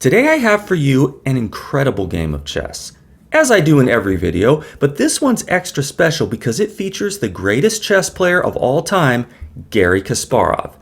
Today I have for you an incredible game of chess, as I do in every video, but this one's extra special because it features the greatest chess player of all time, Garry Kasparov.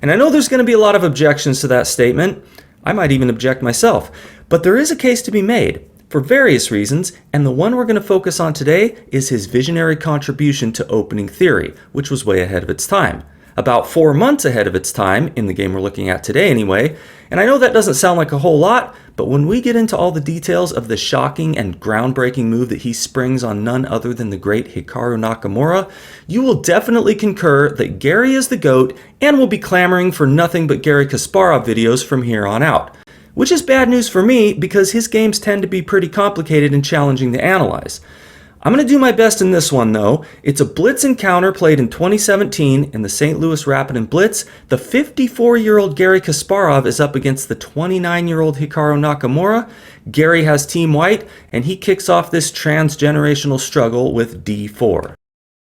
And I know there's going to be a lot of objections to that statement. I might even object myself, but there is a case to be made for various reasons, and the one we're going to focus on today is his visionary contribution to opening theory, which was way ahead of its time. About 4 months ahead of its time, in the game we're looking at today anyway, and I know that doesn't sound like a whole lot, but when we get into all the details of the shocking and groundbreaking move that he springs on none other than the great Hikaru Nakamura, you will definitely concur that Garry is the GOAT and will be clamoring for nothing but Garry Kasparov videos from here on out. Which is bad news for me because his games tend to be pretty complicated and challenging to analyze. I'm going to do my best in this one though. It's a blitz encounter played in 2017 in the St. Louis Rapid & Blitz. The 54-year-old Garry Kasparov is up against the 29-year-old Hikaru Nakamura. Garry has Team White, and he kicks off this transgenerational struggle with d4.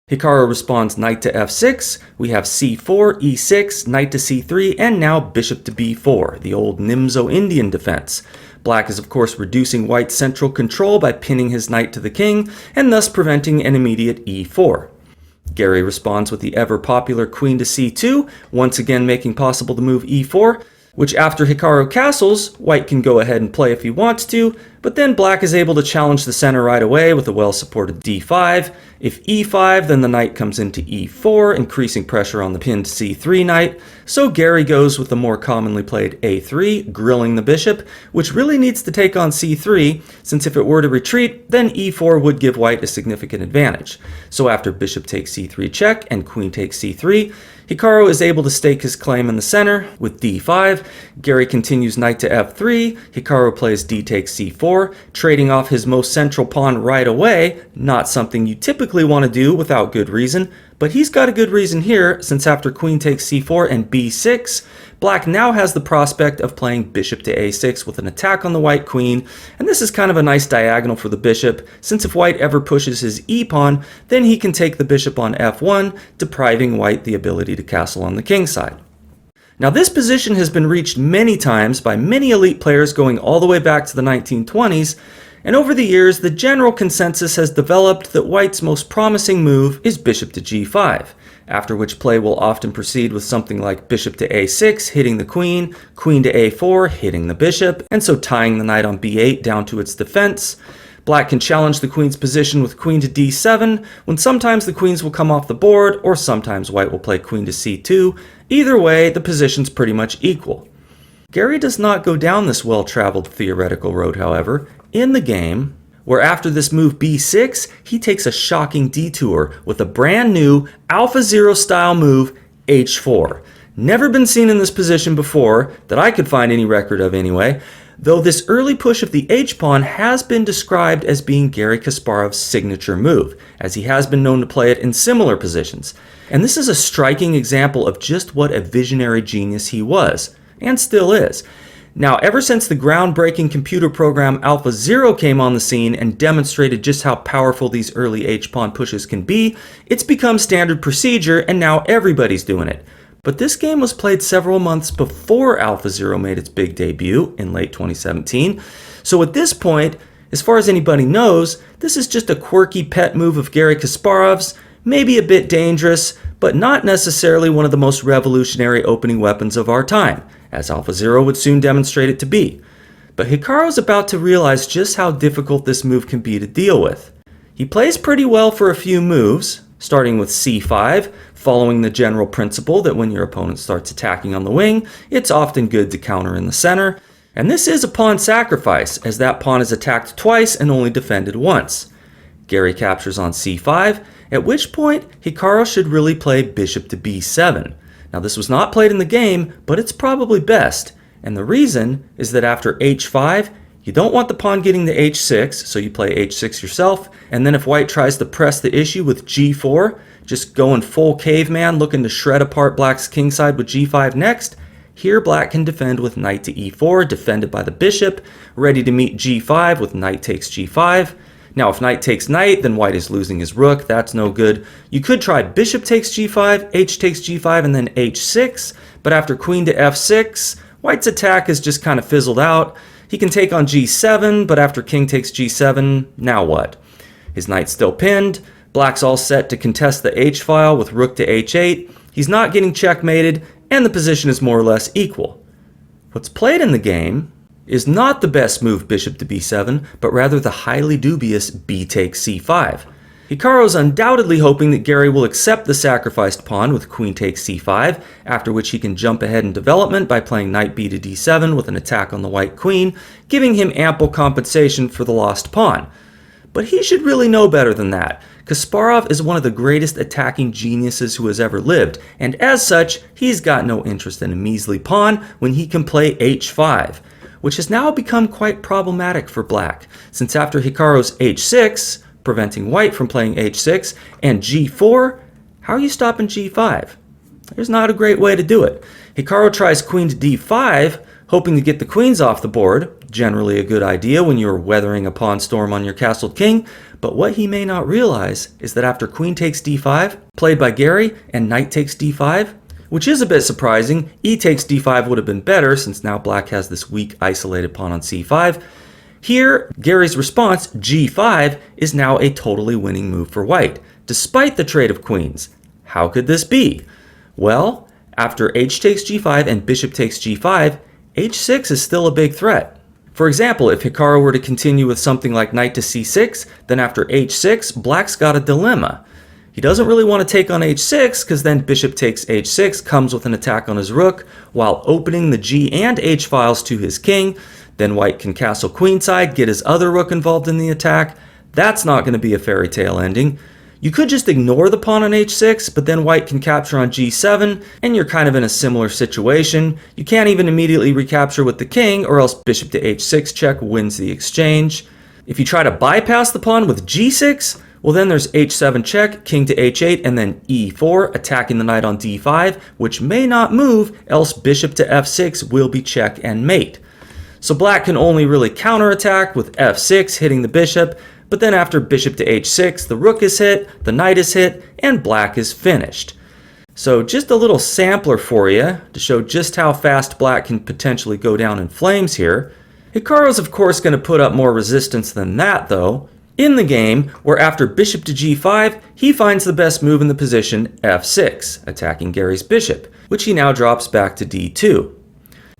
Hikaru responds knight to f6, we have c4, e6, knight to c3, and now bishop to b4, the old Nimzo-Indian defense. Black is of course reducing White's central control by pinning his knight to the king, and thus preventing an immediate e4. Garry responds with the ever-popular queen to c2, once again making possible the move e4, which after Hikaru castles, White can go ahead and play if he wants to, but then Black is able to challenge the center right away with a well-supported d5. If e5, then the knight comes into e4, increasing pressure on the pinned c3 knight, so Garry goes with the more commonly played a3, grilling the bishop, which really needs to take on c3, since if it were to retreat, then e4 would give White a significant advantage. So after bishop takes c3 check and queen takes c3, Hikaru is able to stake his claim in the center with d5. Garry continues knight to f3. Hikaru plays d takes c4, trading off his most central pawn right away, not something you typically want to do without good reason, but he's got a good reason here, since after queen takes c4 and b6, Black now has the prospect of playing bishop to a6 with an attack on the White queen, and this is kind of a nice diagonal for the bishop, since if White ever pushes his e-pawn, then he can take the bishop on f1, depriving White the ability to castle on the king side. Now this position has been reached many times by many elite players going all the way back to the 1920s, and over the years the general consensus has developed that White's most promising move is bishop to g5, after which play will often proceed with something like bishop to a6 hitting the queen, queen to a4 hitting the bishop, and so tying the knight on b8 down to its defense. Black can challenge the queen's position with queen to d7, when sometimes the queens will come off the board, or sometimes White will play queen to c2. Either way, the position's pretty much equal. Garry does not go down this well-traveled theoretical road, however, in the game, where after this move b6, he takes a shocking detour with a brand new AlphaZero style move h4. Never been seen in this position before, that I could find any record of anyway, though this early push of the h-pawn has been described as being Garry Kasparov's signature move, as he has been known to play it in similar positions. And this is a striking example of just what a visionary genius he was, and still is. Now, ever since the groundbreaking computer program AlphaZero came on the scene and demonstrated just how powerful these early h-pawn pushes can be, it's become standard procedure and now everybody's doing it. But this game was played several months before AlphaZero made its big debut in late 2017, so at this point, as far as anybody knows, this is just a quirky pet move of Garry Kasparov's, maybe a bit dangerous, but not necessarily one of the most revolutionary opening weapons of our time, as AlphaZero would soon demonstrate it to be. But Hikaru's about to realize just how difficult this move can be to deal with. He plays pretty well for a few moves, starting with c5, following the general principle that when your opponent starts attacking on the wing, it's often good to counter in the center. And this is a pawn sacrifice, as that pawn is attacked twice and only defended once. Garry captures on c5, at which point Hikaru should really play bishop to b7. Now this was not played in the game, but it's probably best, and the reason is that after h5, you don't want the pawn getting to h6, so you play h6 yourself, and then if White tries to press the issue with g4, just going full caveman looking to shred apart Black's kingside with g5 next, here Black can defend with knight to e4, defended by the bishop, ready to meet g5 with knight takes g5. Now if knight takes knight, then White is losing his rook, that's no good. You could try bishop takes g5, h takes g5, and then h6, but after queen to f6, White's attack has just kind of fizzled out. He can take on g7, but after king takes g7, now what? His knight's still pinned. Black's all set to contest the h-file with rook to h8. He's not getting checkmated, and the position is more or less equal. What's played in the game is not the best move bishop to b7, but rather the highly dubious b takes c5. Hikaru is undoubtedly hoping that Garry will accept the sacrificed pawn with queen takes c5, after which he can jump ahead in development by playing knight b to d7 with an attack on the white queen, giving him ample compensation for the lost pawn. But he should really know better than that. Kasparov is one of the greatest attacking geniuses who has ever lived, and as such, he's got no interest in a measly pawn when he can play h5, which has now become quite problematic for black, since after Hikaru's h6, preventing white from playing h6, and g4, how are you stopping g5? There's not a great way to do it. Hikaru tries queen to d5, hoping to get the queens off the board, generally a good idea when you're weathering a pawn storm on your castled king, but what he may not realize is that after queen takes d5, played by Garry, and knight takes d5, which is a bit surprising, e takes d5 would have been better since now black has this weak isolated pawn on c5. Here, Garry's response, g5, is now a totally winning move for white, despite the trade of queens. How could this be? Well, after h takes g5 and bishop takes g5, h6 is still a big threat. For example, if Hikaru were to continue with something like knight to c6, then after h6, black's got a dilemma. He doesn't really want to take on h6 because then bishop takes h6 comes with an attack on his rook while opening the g and h files to his king. Then white can castle queenside, get his other rook involved in the attack. That's not going to be a fairy tale ending. You could just ignore the pawn on h6, but then white can capture on g7, and you're kind of in a similar situation. You can't even immediately recapture with the king, or else bishop to h6 check wins the exchange. If you try to bypass the pawn with g6, well then there's h7 check, king to h8, and then e4, attacking the knight on d5, which may not move, else bishop to f6 will be check and mate. So black can only really counterattack with f6 hitting the bishop, but then after bishop to h6, the rook is hit, the knight is hit, and black is finished. So just a little sampler for you to show just how fast black can potentially go down in flames here. Hikaru's of course going to put up more resistance than that though. In the game, where after bishop to g5, he finds the best move in the position, f6, attacking Garry's bishop, which he now drops back to d2.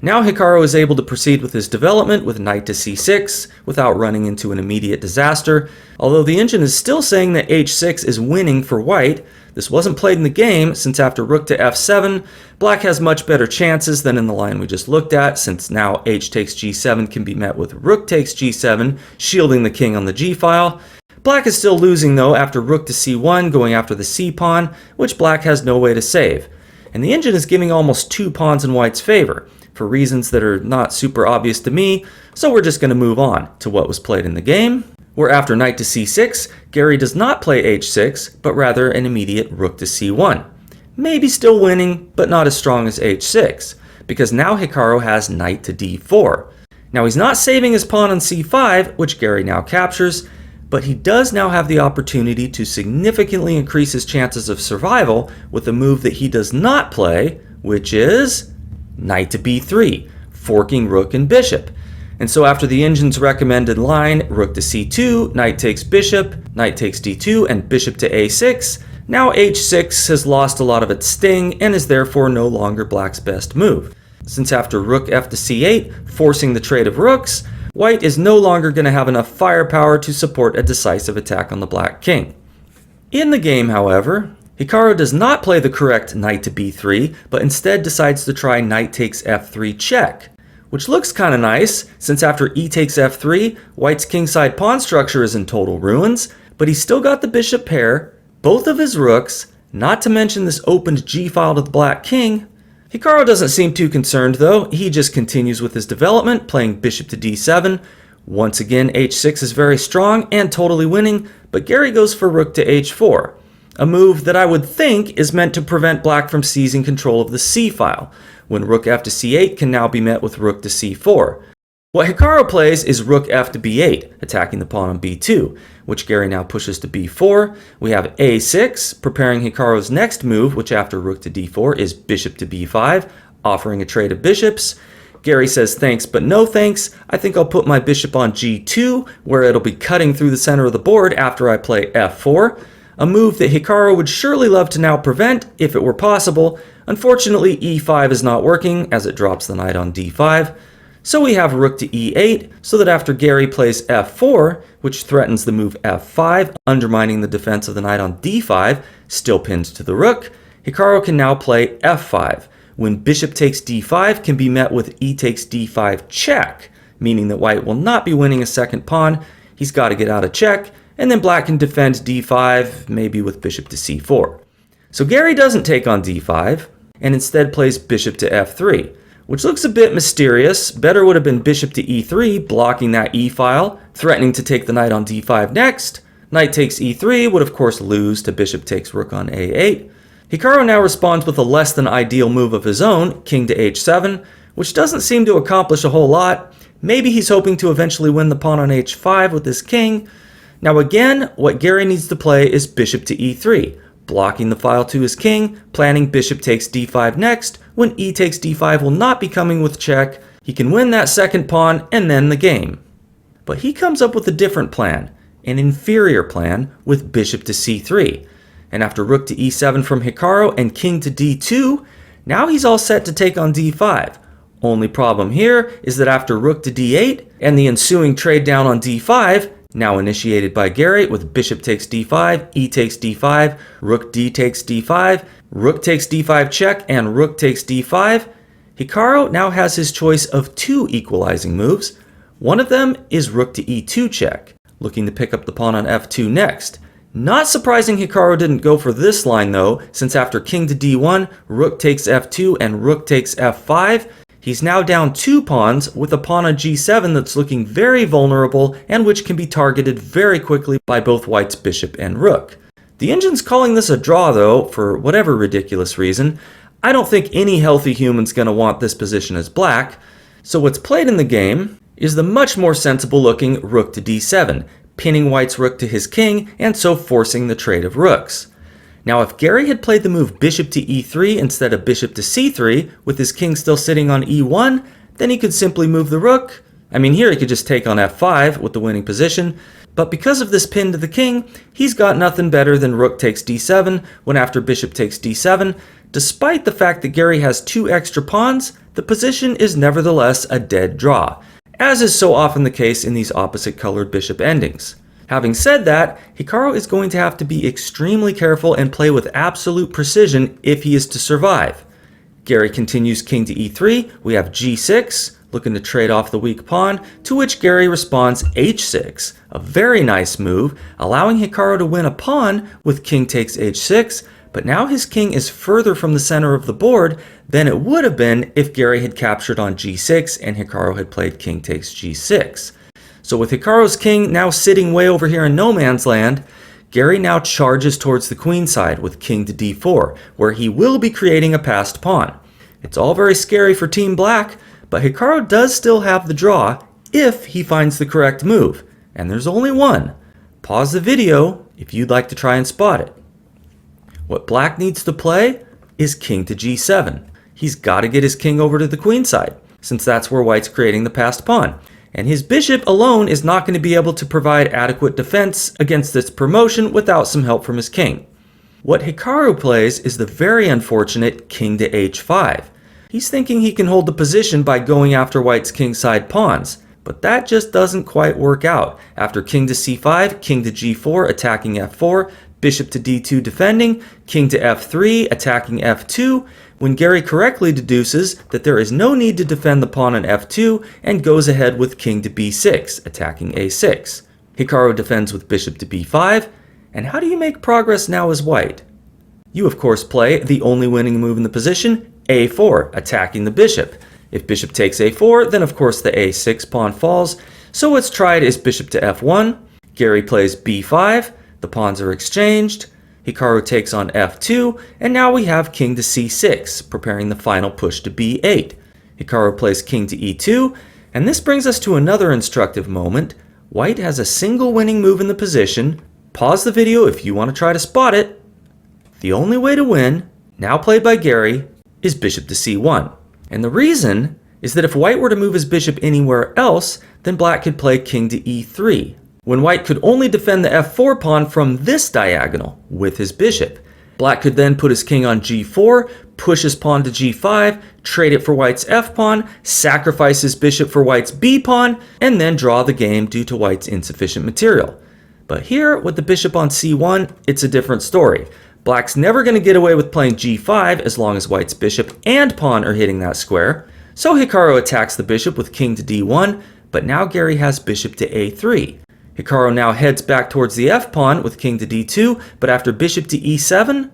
Now Hikaru is able to proceed with his development with knight to c6 without running into an immediate disaster, although the engine is still saying that h6 is winning for white. This wasn't played in the game, since after rook to f7, black has much better chances than in the line we just looked at, since now h takes g7 can be met with rook takes g7, shielding the king on the g-file. Black is still losing though after rook to c1 going after the c-pawn, which black has no way to save. And the engine is giving almost 2 pawns in white's favor, for reasons that are not super obvious to me, so we're just going to move on to what was played in the game, where after knight to c6, Garry does not play h6, but rather an immediate rook to c1. Maybe still winning, but not as strong as h6, because now Hikaru has knight to d4. Now he's not saving his pawn on c5, which Garry now captures, but he does now have the opportunity to significantly increase his chances of survival with a move that he does not play, which is knight to b3, forking rook and bishop. And so after the engine's recommended line, rook to c2, knight takes bishop, knight takes d2, and bishop to a6, now h6 has lost a lot of its sting and is therefore no longer black's best move. Since after rook f to c8, forcing the trade of rooks, white is no longer going to have enough firepower to support a decisive attack on the black king. In the game, however, Hikaru does not play the correct knight to b3, but instead decides to try knight takes f3 check, which looks kind of nice, since after e takes f3, white's kingside pawn structure is in total ruins, but he's still got the bishop pair, both of his rooks, not to mention this opened g-file to the black king. Hikaru doesn't seem too concerned though, he just continues with his development, playing bishop to d7. Once again, h6 is very strong and totally winning, but Garry goes for rook to h4. A move that I would think is meant to prevent black from seizing control of the c-file, when rook f to c8 can now be met with rook to c4. What Hikaru plays is rook f to b8, attacking the pawn on b2, which Garry now pushes to b4. We have a6, preparing Hikaru's next move, which after rook to d4 is bishop to b5, offering a trade of bishops. Garry says thanks, but no thanks. I think I'll put my bishop on g2, where it'll be cutting through the center of the board after I play f4. A move that Hikaru would surely love to now prevent if it were possible. Unfortunately, e5 is not working as it drops the knight on d5. So we have rook to e8, so that after Garry plays f4, which threatens the move f5, undermining the defense of the knight on d5, still pinned to the rook, Hikaru can now play f5, when bishop takes d5 can be met with e takes d5 check, meaning that white will not be winning a second pawn. He's got to get out of check, and then black can defend d5, maybe with bishop to c4. So Garry doesn't take on d5, and instead plays bishop to f3, which looks a bit mysterious. Better would have been bishop to e3, blocking that e-file, threatening to take the knight on d5 next. Knight takes e3 would of course lose to bishop takes rook on a8. Hikaru now responds with a less than ideal move of his own, king to h7, which doesn't seem to accomplish a whole lot. Maybe he's hoping to eventually win the pawn on h5 with his king. Now again, what Garry needs to play is bishop to e3, blocking the file to his king, planning bishop takes d5 next. When e takes d5 will not be coming with check, he can win that second pawn and then the game. But he comes up with a different plan, an inferior plan with bishop to c3. And after rook to e7 from Hikaru and king to d2, now he's all set to take on d5. Only problem here is that after rook to d8 and the ensuing trade down on d5, now initiated by Garry with bishop takes d5, e takes d5, rook d takes d5, rook takes d5 check, and rook takes d5, Hikaru now has his choice of two equalizing moves. One of them is rook to e2 check, looking to pick up the pawn on f2 next. Not surprising Hikaru didn't go for this line though, since after king to d1, rook takes f2, and rook takes f5, he's now down two pawns with a pawn on g7 that's looking very vulnerable and which can be targeted very quickly by both white's bishop and rook. The engine's calling this a draw though, for whatever ridiculous reason. I don't think any healthy human's going to want this position as black, so what's played in the game is the much more sensible looking rook to d7, pinning white's rook to his king and so forcing the trade of rooks. Now if Garry had played the move bishop to e3 instead of bishop to c3, with his king still sitting on e1, then he could simply move the rook. I mean, here he could just take on f5 with the winning position, but because of this pin to the king, he's got nothing better than rook takes d7 when after bishop takes d7. Despite the fact that Garry has two extra pawns, the position is nevertheless a dead draw, as is so often the case in these opposite colored bishop endings. Having said that, Hikaru is going to have to be extremely careful and play with absolute precision if he is to survive. Garry continues king to e3, we have g6, looking to trade off the weak pawn, to which Garry responds h6, a very nice move, allowing Hikaru to win a pawn with king takes h6, but now his king is further from the center of the board than it would have been if Garry had captured on g6 and Hikaru had played king takes g6. So with Hikaru's king now sitting way over here in no man's land, Garry now charges towards the queen side with king to d4, where he will be creating a passed pawn. It's all very scary for Team Black, but Hikaru does still have the draw if he finds the correct move, and there's only one. Pause the video if you'd like to try and spot it. What Black needs to play is king to g7. He's got to get his king over to the queen side, since that's where white's creating the passed pawn. And his bishop alone is not going to be able to provide adequate defense against this promotion without some help from his king. What Hikaru plays is the very unfortunate king to h5. He's thinking he can hold the position by going after white's kingside pawns, but that just doesn't quite work out. After king to c5, king to g4 attacking f4, bishop to d2 defending, king to f3 attacking f2, when Garry correctly deduces that there is no need to defend the pawn on f2 and goes ahead with king to b6 attacking a6. Hikaru defends with bishop to b5, and how do you make progress now as white? You of course play the only winning move in the position, a4, attacking the bishop. If bishop takes a4, then of course the a6 pawn falls, so what's tried is bishop to f1, Garry plays b5, the pawns are exchanged, Hikaru takes on f2, and now we have king to c6, preparing the final push to b8. Hikaru plays king to e2, and this brings us to another instructive moment. White has a single winning move in the position. Pause the video if you want to try to spot it. The only way to win, now played by Garry, is bishop to c1. And the reason is that if white were to move his bishop anywhere else, then black could play king to e3, when white could only defend the f4 pawn from this diagonal with his bishop. Black could then put his king on g4, push his pawn to g5, trade it for white's f pawn, sacrifice his bishop for white's b pawn, and then draw the game due to white's insufficient material. But here, with the bishop on c1, it's a different story. Black's never going to get away with playing g5 as long as white's bishop and pawn are hitting that square. So Hikaru attacks the bishop with king to d1, but now Garry has bishop to a3. Hikaru now heads back towards the f-pawn with king to d2, but after bishop to e7,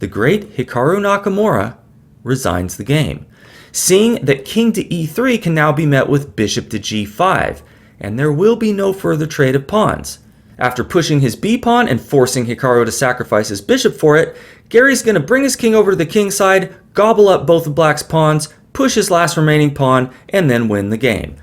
the great Hikaru Nakamura resigns the game, seeing that king to e3 can now be met with bishop to g5, and there will be no further trade of pawns. After pushing his b-pawn and forcing Hikaru to sacrifice his bishop for it, Garry's going to bring his king over to the king side, gobble up both of black's pawns, push his last remaining pawn, and then win the game.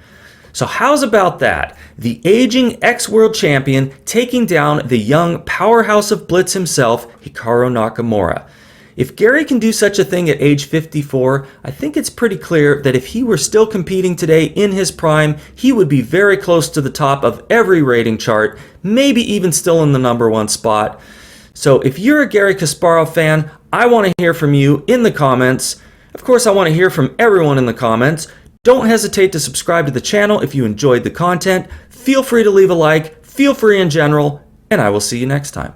So how's about that? The aging ex-world champion taking down the young powerhouse of Blitz himself, Hikaru Nakamura. If Garry can do such a thing at age 54, I think it's pretty clear that if he were still competing today in his prime, he would be very close to the top of every rating chart, maybe even still in the #1 spot. So if you're a Garry Kasparov fan, I want to hear from you in the comments. Of course, I want to hear from everyone in the comments. Don't hesitate to subscribe to the channel if you enjoyed the content. Feel free to leave a like, feel free in general, and I will see you next time.